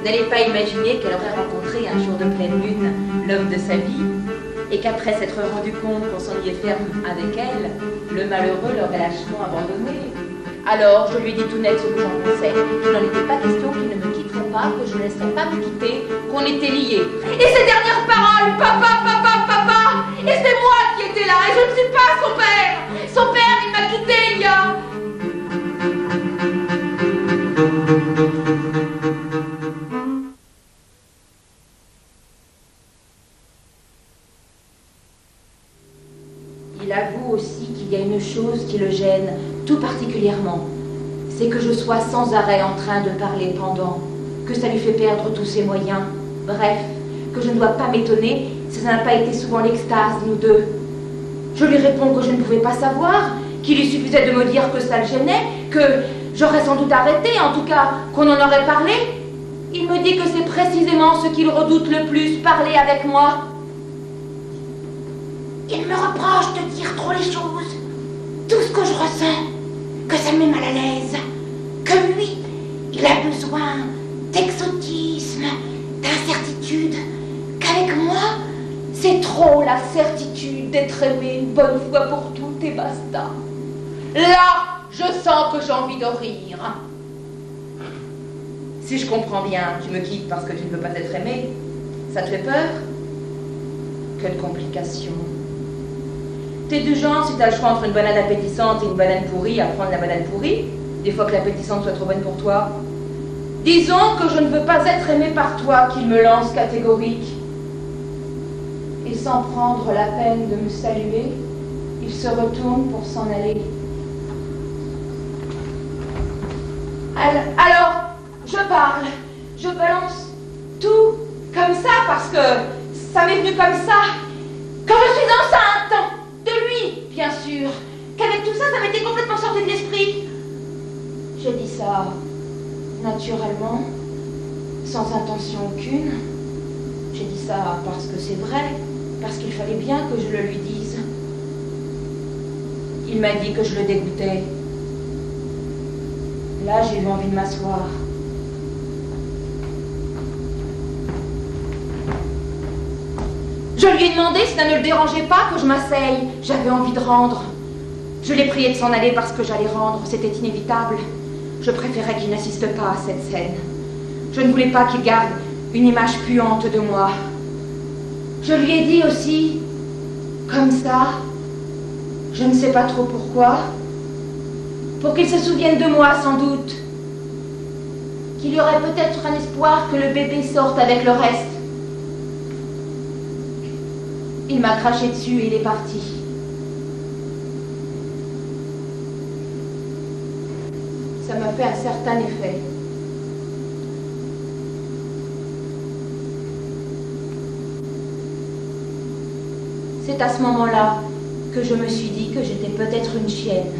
n'allez pas imaginer qu'elle aurait rencontré un jour de pleine lune l'homme de sa vie, et qu'après s'être rendu compte qu'on s'ennuyait ferme avec elle, le malheureux l'aurait lâchement abandonnée. Alors je lui ai dit tout net ce que j'en pensais. Il n'en était pas question qu'il ne me quitterait pas, que je ne laisserais pas me quitter, qu'on était liés. Et ces dernières paroles, papa, papa, papa, et c'est moi qui étais là, et je ne suis pas son père. Son père, il m'a quitté il y a... Il avoue aussi qu'il y a une chose qui le gêne tout particulièrement. C'est que je sois sans arrêt en train de parler pendant, que ça lui fait perdre tous ses moyens. Bref, que je ne dois pas m'étonner si ça n'a pas été souvent l'extase, nous deux. Je lui réponds que je ne pouvais pas savoir, qu'il lui suffisait de me dire que ça le gênait, que j'aurais sans doute arrêté, en tout cas qu'on en aurait parlé. Il me dit que c'est précisément ce qu'il redoute le plus, parler avec moi. Il me reproche de dire trop les choses, tout ce que je ressens, que ça me met mal à l'aise, que lui, il a besoin d'exotisme, d'incertitude, qu'avec moi, c'est trop la certitude d'être aimé une bonne fois pour toutes et basta. Là, je sens que j'ai envie de rire. Si je comprends bien, tu me quittes parce que tu ne veux pas être aimé. Ça te fait peur? Quelle complication. T'es du genre, si t'as le choix entre une banane appétissante et une banane pourrie, à prendre la banane pourrie, des fois que l'appétissante soit trop bonne pour toi. Disons que je ne veux pas être aimé par toi, qu'il me lance catégorique. Et sans prendre la peine de me saluer, il se retourne pour s'en aller. Alors, je parle, je balance tout comme ça parce que ça m'est venu comme ça. Quand je suis enceinte de lui, bien sûr, qu'avec tout ça, ça m'était complètement sorti de l'esprit. J'ai dit ça naturellement, sans intention aucune. J'ai dit ça parce que c'est vrai, parce qu'il fallait bien que je le lui dise. Il m'a dit que je le dégoûtais. Là, j'ai eu envie de m'asseoir. Je lui ai demandé si ça ne le dérangeait pas que je m'asseye. J'avais envie de rendre. Je l'ai prié de s'en aller parce que j'allais rendre. C'était inévitable. Je préférais qu'il n'assiste pas à cette scène. Je ne voulais pas qu'il garde une image puante de moi. Je lui ai dit aussi, comme ça, je ne sais pas trop pourquoi, pour qu'il se souvienne de moi sans doute, qu'il y aurait peut-être un espoir que le bébé sorte avec le reste. Il m'a craché dessus et il est parti. Ça m'a fait un certain effet. C'est à ce moment-là que je me suis dit que j'étais peut-être une chienne.